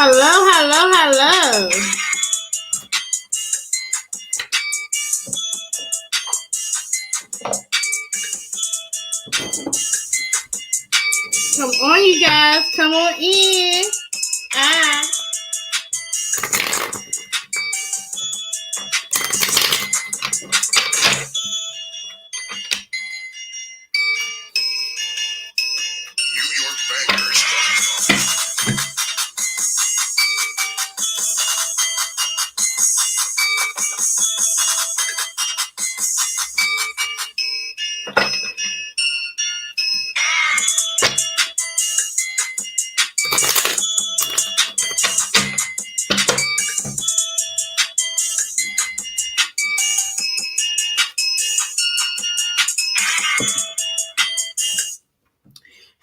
Hello. Come on, you guys. Come on in.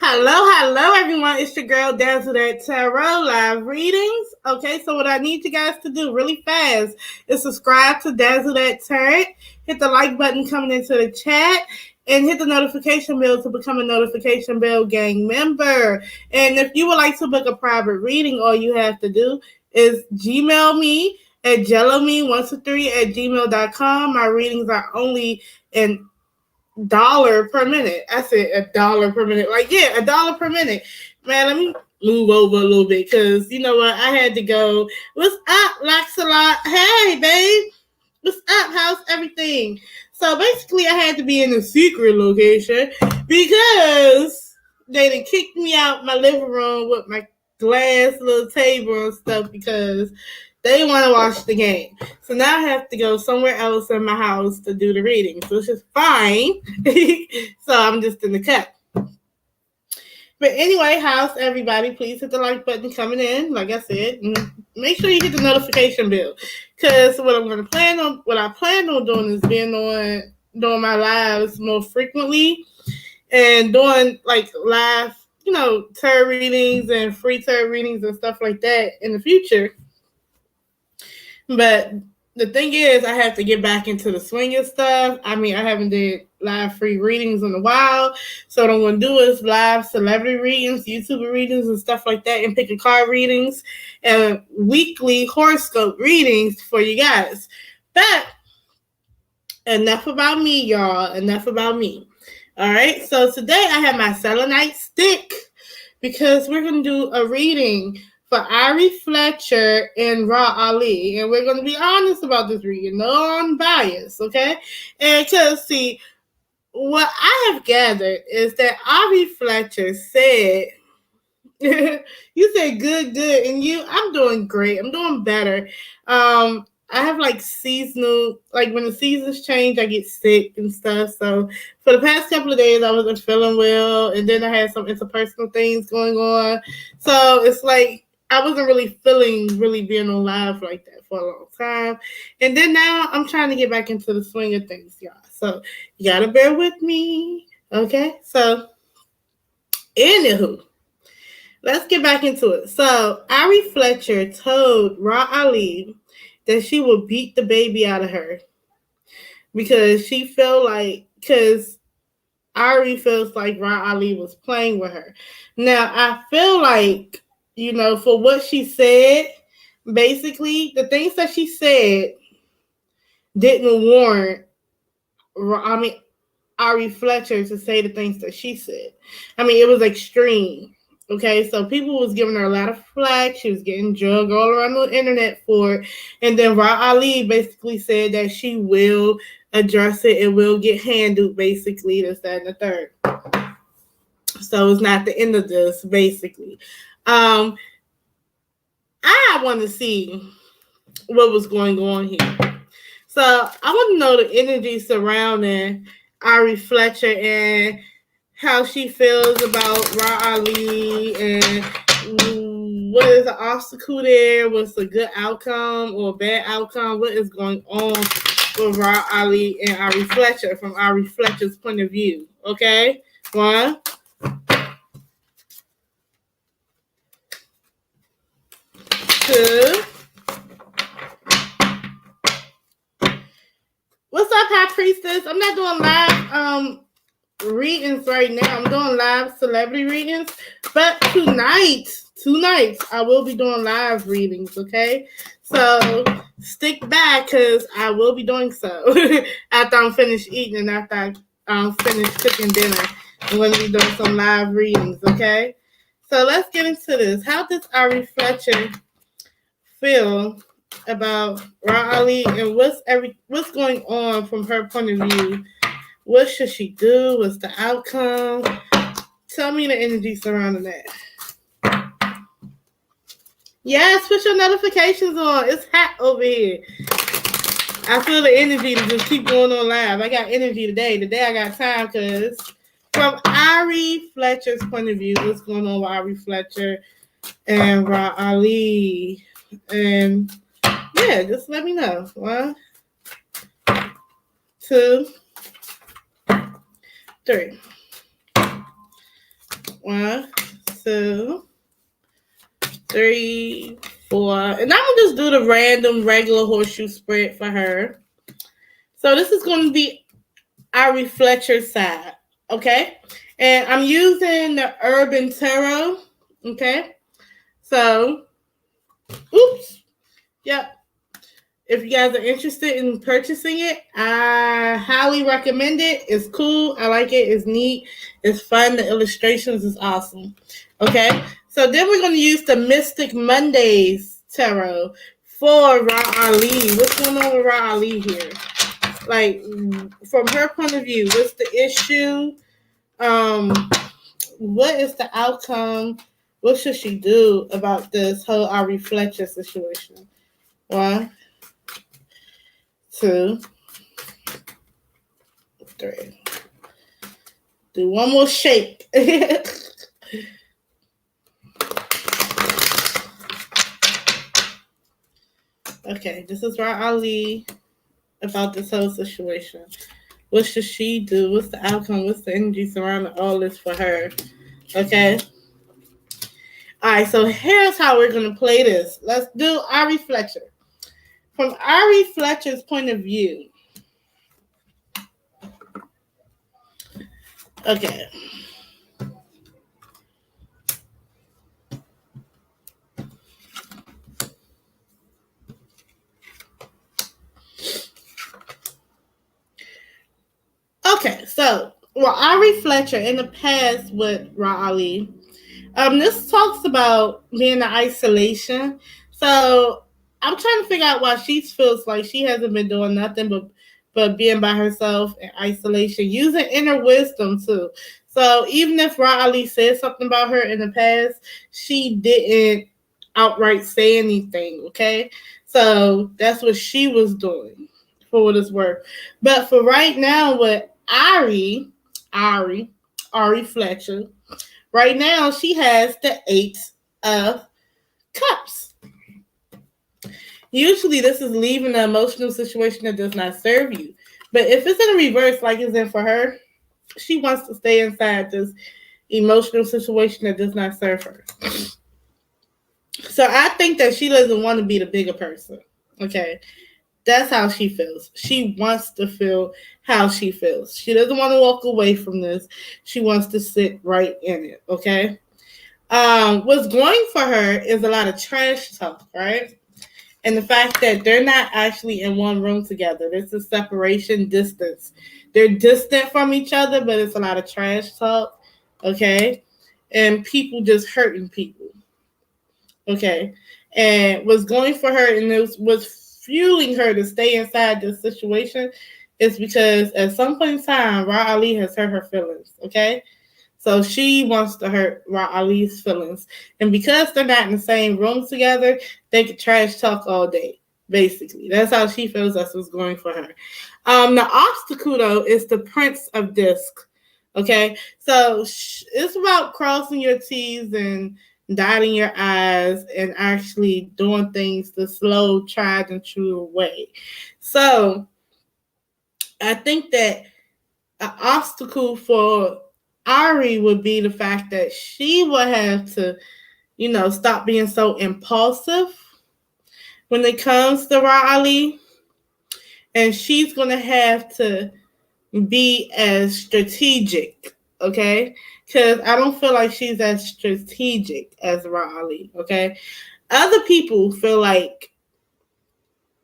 Hello, everyone. It's your girl, DazzleDatTarot live readings. Okay, so what I need you guys to do really fast is subscribe to DazzleDatTarot, hit the like button coming into the chat, and hit the notification bell to become a Notification Bell Gang member. And if you would like to book a private reading, all you have to do is Gmail me at jellome123@gmail.com. My readings are only in $1 per minute. I said $1 per minute. Like, yeah, $1 per minute. Man, let me move over a little bit because you know what? I had to go. What's up, Laxalot? Hey, babe. What's up? How's everything? So basically, I had to be in a secret location because they done kicked me out my living room with my glass little table and stuff because they want to watch the game. So now I have to go somewhere else in my house to do the reading, which is fine. So I'm just in the cut. But anyway, how's everybody? Please hit the like button coming in. Like I said, make sure you hit the notification bell. Because what I plan on doing is being doing my lives more frequently and doing like live, tarot readings and free tarot readings and stuff like that in the future. But the thing is, I have to get back into the swing of stuff. I mean, I haven't did live free readings in a while. So what I'm going to do is live celebrity readings, YouTuber readings, and stuff like that, and pick a card readings, and weekly horoscope readings for you guys. But enough about me, y'all. Enough about me. All right. So today I have my selenite stick because we're going to do a reading for Ari Fletcher and Ra Ali. And we're going to be honest about this reading. No unbiased, okay? And because, see, what I have gathered is that Ari Fletcher said, you said good, and I'm doing great. I'm doing better. I have like seasonal, like when the seasons change, I get sick and stuff. So for the past couple of days, I wasn't feeling well. And then I had some interpersonal things going on. So it's like, I wasn't really feeling being on live like that for a long time. And then now I'm trying to get back into the swing of things, y'all. So you got to bear with me. Okay. So anywho, let's get back into it. So Ari Fletcher told Ra Ali that she would beat the baby out of her because Ari feels like Ra Ali was playing with her. Now, I feel like, for what she said, basically, the things that she said didn't warrant, Ari Fletcher to say the things that she said. I mean, it was extreme. Okay, so people was giving her a lot of flack. She was getting drugged all around the internet for it. And then Ra Ali basically said that she will address it. It will get handled, basically, this, that, and the third. So it's not the end of this, basically. I want to see what was going on here. So I want to know the energy surrounding Ari Fletcher and how she feels about Ra Ali and what is the obstacle there? What's a good outcome or a bad outcome? What is going on with Ra Ali and Ari Fletcher from Ari Fletcher's point of view? Okay, 1, 2. What's up, High Priestess? I'm not doing live readings right now. I'm doing live celebrity readings, but tonight I will be doing live readings. Okay, so stick back because I will be doing so after I'm finished eating and after I'm finished cooking dinner. I'm going to be doing some live readings. Okay, so let's get into this. How does Ari Fletcher feel about Ra Ali and what's going on from her point of view? What should she do? What's the outcome? Tell me the energy surrounding that. Yes, put your notifications on. It's hot over here. I feel the energy to just keep going on live. I got energy today. Today I got time because from Ari Fletcher's point of view, what's going on with Ari Fletcher and Ra Ali? And yeah, just let me know. 1, 2, 3. 1, 2, 3, 4. And I'm gonna just do the random regular horseshoe spread for her. So this is going to be Ari Fletcher's side, okay? And I'm using the Urban Tarot, okay? So, yep. If you guys are interested in purchasing it, I highly recommend it. It's cool. I like it. It's neat. It's fun. The illustrations is awesome. Okay? So then we're going to use the Mystic Mondays Tarot for Ra Ali. What's going on with Ra Ali here? Like, from her point of view, what's the issue? What is the outcome? What should she do about this whole Ari Fletcher situation? 1, 2, 3. Do one more shake. Okay, this is Ra Ali about this whole situation. What should she do? What's the outcome? What's the energy surrounding all this for her? Okay. All right, so here's how we're going to play this. Let's do Ari Fletcher. From Ari Fletcher's point of view. Okay. Okay, so Ari Fletcher in the past with Ra Ali. This talks about being in isolation. So I'm trying to figure out why she feels like she hasn't been doing nothing but being by herself in isolation, using inner wisdom too. So even if Ra Ali said something about her in the past, she didn't outright say anything. Okay, so that's what she was doing for what it's worth. But for right now, with Ari Fletcher. Right now, she has the 8 of Cups. Usually, this is leaving an emotional situation that does not serve you. But if it's in reverse, like it's in for her, she wants to stay inside this emotional situation that does not serve her. So I think that she doesn't want to be the bigger person. Okay. That's how she feels. She wants to feel how she feels. She doesn't want to walk away from this. She wants to sit right in it. Okay. What's going for her is a lot of trash talk, right? And the fact that they're not actually in one room together. This is separation, distance. They're distant from each other, but it's a lot of trash talk. Okay. And people just hurting people. Okay. And what's going for her and what's fueling her to stay inside this situation is because at some point in time, Ra Ali has hurt her feelings, okay? So she wants to hurt Ra Ali's feelings. And because they're not in the same room together, they can trash talk all day, basically. That's how she feels that's what's going for her. The obstacle, though, is the Prince of Disc, okay? So it's about crossing your T's and dotting your I's and actually doing things the slow, tried and true way. So I think that an obstacle for Ari would be the fact that she would have to, stop being so impulsive when it comes to Ra Ali. And she's going to have to be as strategic, okay? Because I don't feel like she's as strategic as Ra Ali, okay? Other people feel like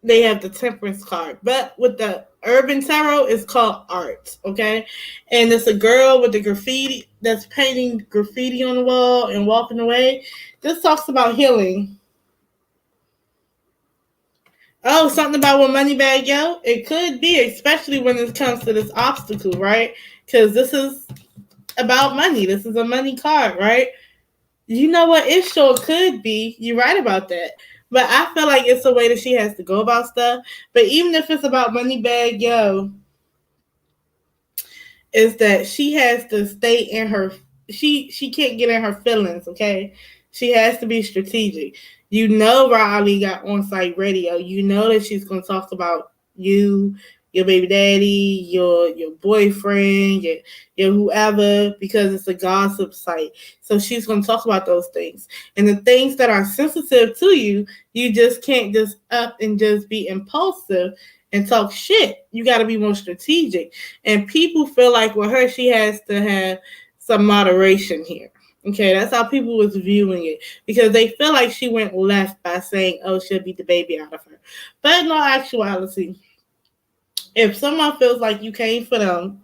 they have the temperance card, but with the urban tarot, it's called art, okay? And it's a girl with the graffiti that's painting graffiti on the wall and walking away. This talks about healing. Oh, something about what money bag, yo? It could be, especially when it comes to this obstacle, right? Because this is about money. This is a money card, right? You know what? It sure could be. You're right about that. But I feel like it's a way that she has to go about stuff. But even if it's about money bag, yo, is that she has to stay in her she can't get in her feelings, okay? She has to be strategic. You know Riley got on-site radio. You know that she's gonna talk about you, your baby daddy, your boyfriend, your whoever, because it's a gossip site. So she's gonna talk about those things. And the things that are sensitive to you, you just can't just up and just be impulsive and talk shit. You got to be more strategic. And people feel like with her, she has to have some moderation here. Okay, that's how people was viewing it, because they feel like she went left by saying, oh, she'll beat the baby out of her. But in all actuality, if someone feels like you came for them,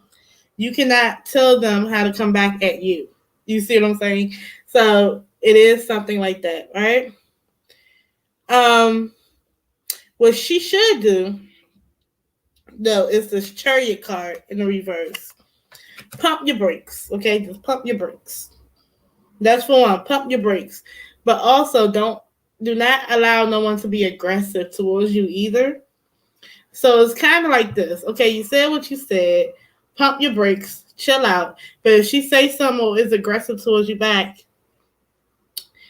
you cannot tell them how to come back at you. You see what I'm saying? So it is something like that, right? What she should do, though, is this chariot card in the reverse. Pump your brakes, okay? Just pump your brakes. That's for one. Pump your brakes, but also do not allow no one to be aggressive towards you either. So it's kind of like this, okay? You said what you said. Pump your brakes, chill out. But if she says something or is aggressive towards you back,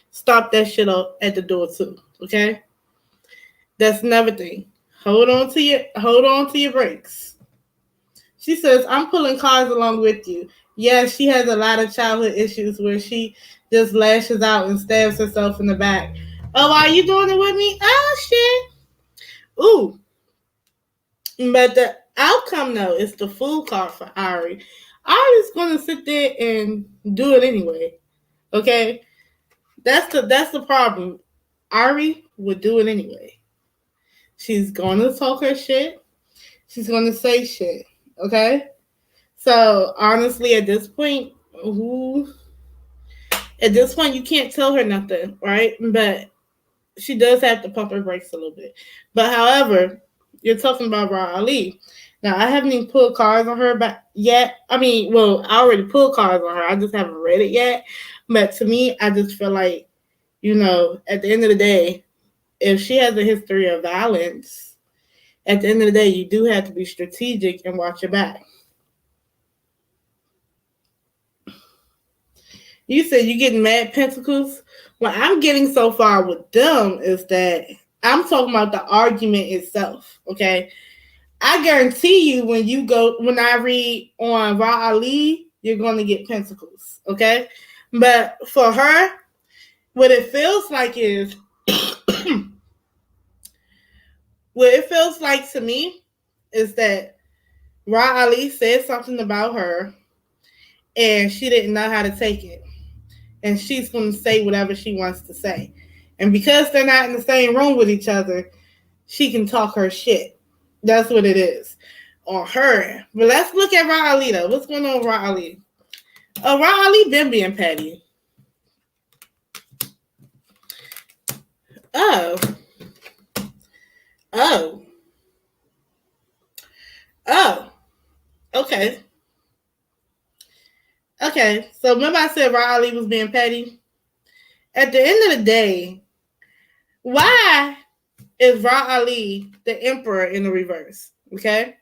stop that shit up at the door too, okay? That's another thing. Hold on to your brakes. She says, I'm pulling cards along with you. Yeah, she has a lot of childhood issues where she just lashes out and stabs herself in the back. Oh, are you doing it with me? Oh, shit. Ooh. But the outcome, though, is the Fool card for Ari. Ari's going to sit there and do it anyway. Okay? That's the problem. Ari would do it anyway. She's going to talk her shit. She's going to say shit. Okay? So honestly, at this point, you can't tell her nothing, right? But she does have to pump her brakes a little bit. But however, you're talking about Ra Ali. Now I haven't even pulled cards on her yet. I mean, well, I already pulled cards on her. I just haven't read it yet. But to me, I just feel like, at the end of the day, if she has a history of violence, at the end of the day, you do have to be strategic and watch your back. You said you're getting mad pentacles. What I'm getting so far with them is that I'm talking about the argument itself. Okay, I guarantee you when I read on Ra Ali, you're going to get pentacles. Okay, but for her, what it feels like is, what it feels like to me is that Ra Ali said something about her, and she didn't know how to take it. And she's going to say whatever she wants to say. And because they're not in the same room with each other, she can talk her shit. That's what it is on her. But let's look at Ra Ali, though. What's going on with Ra Ali? Ra Ali been being petty. Oh. Oh. Oh. Okay. Okay. So remember I said Ra Ali was being petty? At the end of the day, why is Ra Ali the emperor in the reverse? Okay?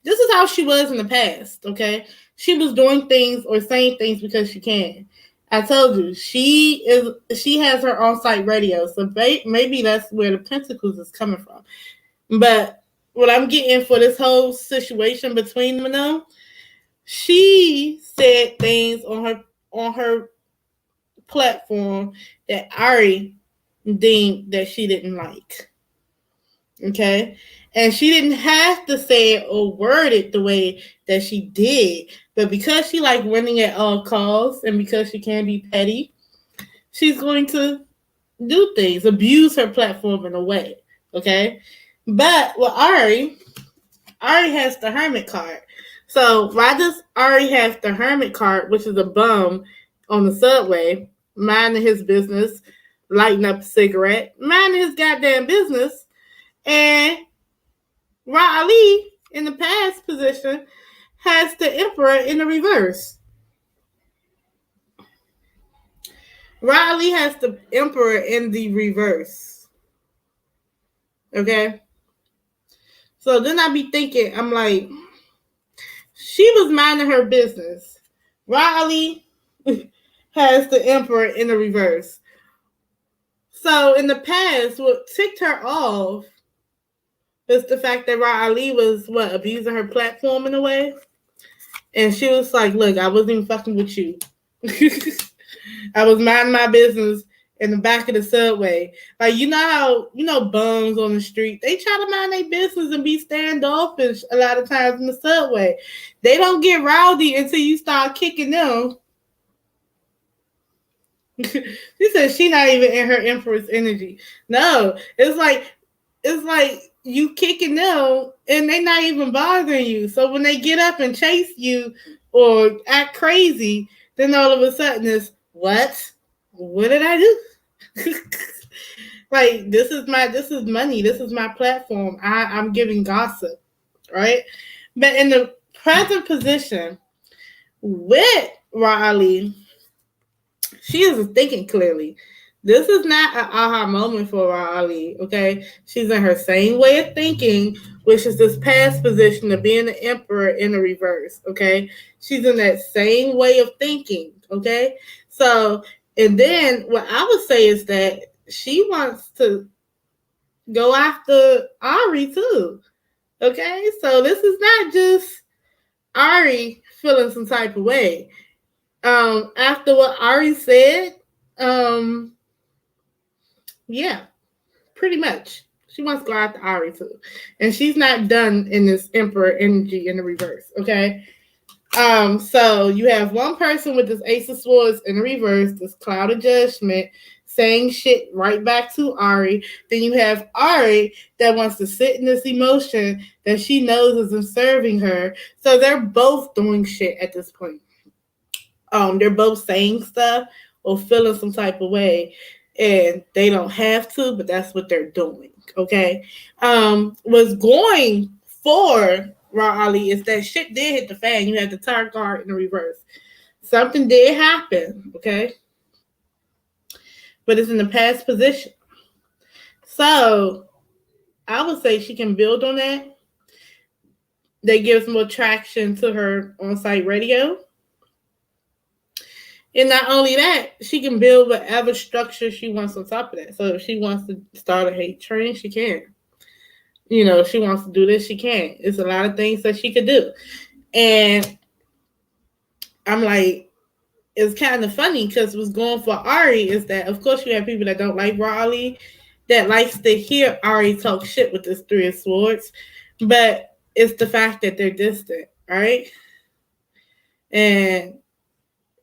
This is how she was in the past, okay? She was doing things or saying things because she can. I told you, she has her on-site radio, so maybe that's where the pentacles is coming from. But what I'm getting for this whole situation between them and them, she said things on her platform that Ari deemed that she didn't like. Okay? And she didn't have to say it or word it the way that she did. But because she like winning at all costs and because she can be petty, she's going to do things, abuse her platform in a way. Okay? But with Ari has the hermit card. So why does Ari have the hermit card, which is a bum on the subway, minding his business, lighting up a cigarette, minding his goddamn business, and Ra Ali in the past position has the Emperor in the reverse. Ra Ali has the Emperor in the reverse. Okay? So then I be thinking, I'm like, she was minding her business. Ra Ali has the Emperor in the reverse. So in the past, what ticked her off is the fact that Ra Ali was abusing her platform in a way. And she was like, look, I wasn't even fucking with you. I was minding my business in the back of the subway. Like, you know how, bums on the street, they try to mind their business and be standoffish a lot of times in the subway. They don't get rowdy until you start kicking them. She said she not even in her Empress energy. No, it's like you kicking them and they not even bothering you. So when they get up and chase you or act crazy, then all of a sudden it's what? What did I do? Like this is money. This is my platform. I'm giving gossip, right? But in the present position with Ra Ali, she isn't thinking clearly. This is not an aha moment for Ra Ali, okay? She's in her same way of thinking, which is this past position of being the emperor in the reverse, okay? She's in that same way of thinking, okay? So, and then what I would say is that she wants to go after Ari too, okay? So this is not just Ari feeling some type of way. After what Ari said, yeah, pretty much. She wants to go after Ari too. And she's not done in this Emperor energy in the reverse, okay? So you have one person with this Ace of Swords in the reverse, this cloud of judgment, saying shit right back to Ari. Then you have Ari that wants to sit in this emotion that she knows isn't serving her. So they're both doing shit at this point. They're both saying stuff or feeling some type of way, and they don't have to, but that's what they're doing. Okay. Was going for Ra Ali is that shit did hit the fan. You had the Tower card in the reverse. Something did happen, okay? But it's in the past position. So I would say she can build on that. That gives more traction to her on-site radio. And not only that, she can build whatever structure she wants on top of that. So if she wants to start a hate train, she can. If she wants to do this, she can. It's a lot of things that she could do. And I'm like, it's kind of funny because what's going for Ari is that, of course, you have people that don't like Ra Ali that likes to hear Ari talk shit with this Three of Swords. But it's the fact that they're distant, right? And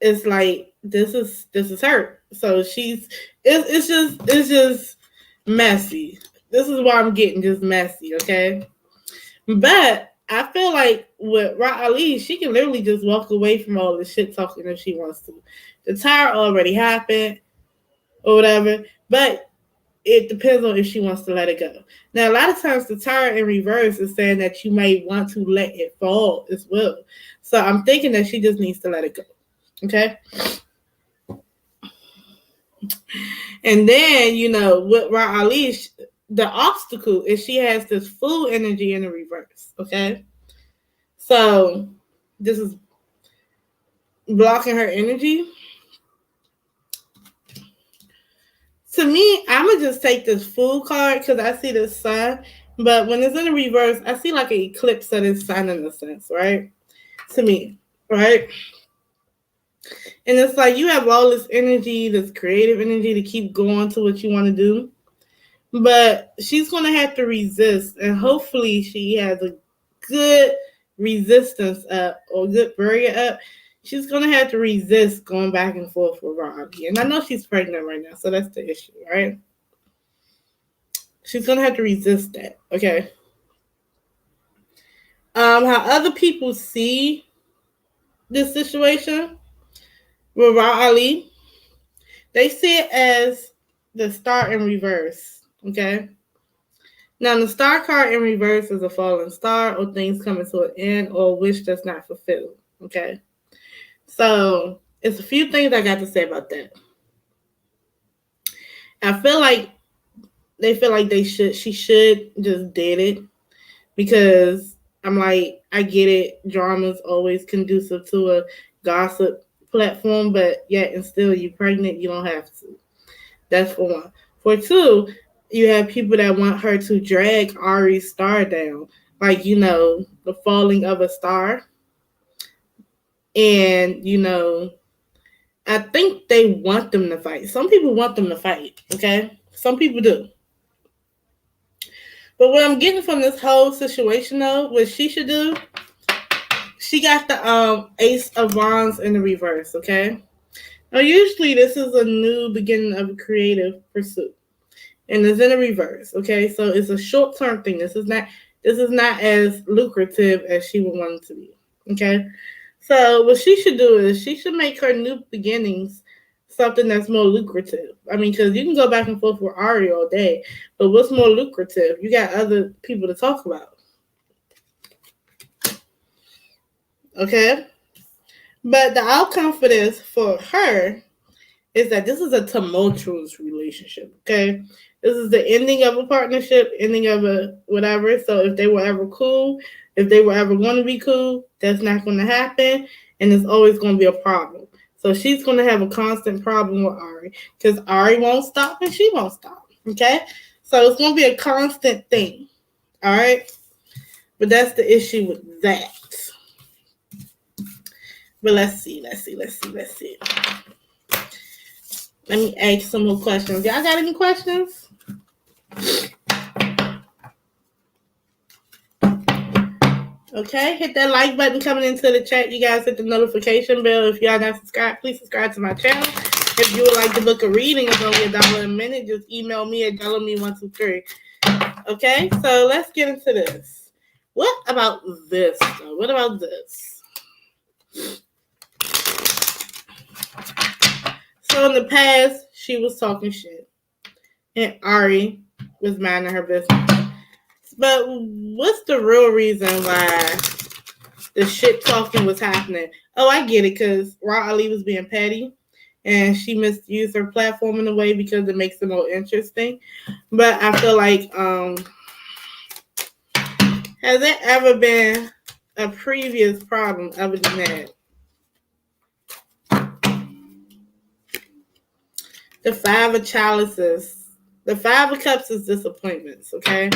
it's like this is her. So it's just messy. This is why I'm getting just messy, okay? But I feel like with Ra Ali, she can literally just walk away from all the shit talking if she wants to. The Tower already happened or whatever, but it depends on if she wants to let it go. Now, a lot of times the Tower in reverse is saying that you may want to let it fall as well. So I'm thinking that she just needs to let it go. Okay. And then, with Ra Ali, the obstacle is she has this full energy in the reverse. Okay. So this is blocking her energy. To me, I'm going to just take this full card because I see the sun. But when it's in the reverse, I see like an eclipse of this sun in a sense, right? To me, right? And it's like you have all this energy, this creative energy to keep going to what you want to do. But she's going to have to resist, and hopefully she has a good resistance up or good barrier up. She's going to have to resist going back and forth with Robbie. And I know she's pregnant right now, so that's the issue, right? She's going to have to resist that, okay? How other people see this situation with Ra Ali, they see it as the star in reverse, okay? Now, the star card in reverse is a falling star or things coming to an end or a wish that's not fulfilled, okay? So, it's a few things I got to say about that. I feel like they feel like she should just did it because I'm like, I get it. Drama's always conducive to a gossip platform, but yet and still you pregnant, you don't have to. That's for one. For two, you have people that want her to drag Ari's star down, like, the falling of a star. And, I think they want them to fight. Some people want them to fight, okay? Some people do. But what I'm getting from this whole situation, though, what she should do, she got the Ace of Wands in the reverse, okay? Now, usually this is a new beginning of a creative pursuit. And it's in the reverse, okay? So it's a short-term thing. This is not as lucrative as she would want it to be, okay? So what she should do is she should make her new beginnings something that's more lucrative. I mean, because you can go back and forth with Ari all day, but what's more lucrative? You got other people to talk about, okay? But the outcome for this, for her, is that this is a tumultuous relationship, okay? This is the ending of a partnership, ending of a whatever. So if they were ever cool, if they were ever going to be cool, that's not going to happen, and it's always going to be a problem. So she's going to have a constant problem with Ari because Ari won't stop and she won't stop, okay? So it's going to be a constant thing, all right? But that's the issue with that. But let's see. Let me ask some more questions. Y'all got any questions? Okay, hit that like button coming into the chat. You guys hit the notification bell. If y'all not subscribed, please subscribe to my channel. If you would like to book a reading, it's only $1 a minute. Just email me at DazzleMe123. Okay, so let's get into this. What about this, though? What about this? So in the past, she was talking shit, and Ari was minding her business. But what's the real reason why the shit talking was happening? Oh, I get it, because Ra Ali was being petty, and she misused her platform in a way because it makes it more interesting. But I feel like, has there ever been a previous problem other than that? The Five of Chalices. The Five of Cups is disappointments, okay?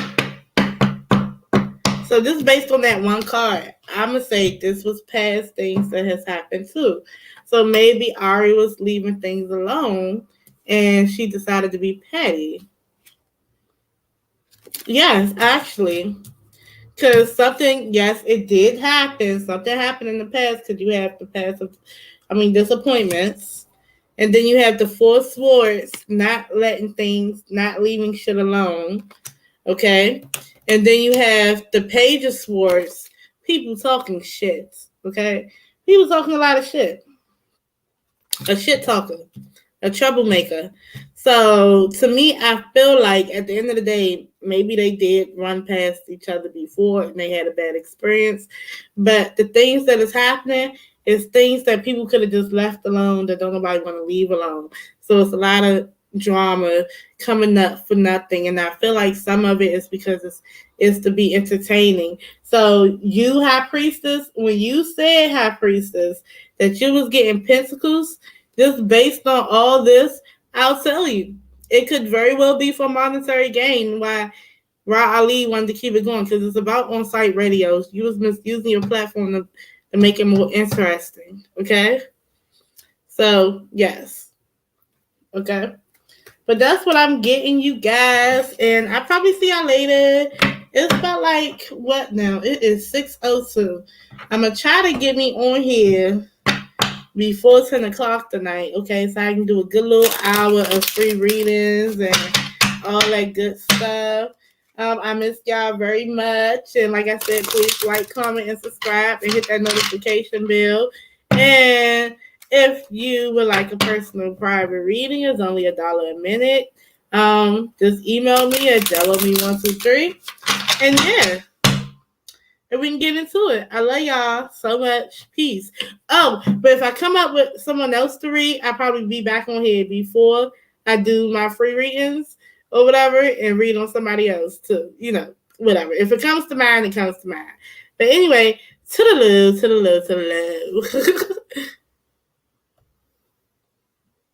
So this is based on that one card. I'm going to say this was past things that has happened too. So maybe Ari was leaving things alone and she decided to be petty. Yes, actually. Because it did happen. Something happened in the past because you have the past of, disappointments. And then you have the Four of Swords, not leaving shit alone. Okay? And then you have the Page of Swords, people talking shit. Okay? People talking a lot of shit. A shit talker. A troublemaker. So, to me, I feel like at the end of the day, maybe they did run past each other before and they had a bad experience. But the things that is happening is things that people could have just left alone that don't nobody want to leave alone. So it's a lot of drama coming up for nothing. And I feel like some of it is because it's to be entertaining. So you, High Priestess, when you said, High Priestess, that you was getting pentacles, just based on all this, I'll tell you, it could very well be for monetary gain why Ra Ali wanted to keep it going, because it's about on-site radios. You was misusing your platform to make it more interesting, okay? So, yes. Okay? But that's what I'm getting, you guys. And I'll probably see y'all later. It's about like, what now? It is 6:02. I'm going to try to get me on here before 10 o'clock tonight, okay? So I can do a good little hour of free readings and all that good stuff. I miss y'all very much. And like I said, please like, comment, and subscribe and hit that notification bell. And if you would like a personal private reading, it's only $1 a minute. Just email me at jellome123. And yeah. And we can get into it. I love y'all so much. Peace. Oh, but if I come up with someone else to read, I'll probably be back on here before I do my free readings or whatever and read on somebody else too. Whatever. If it comes to mind, it comes to mind. But anyway, to the love.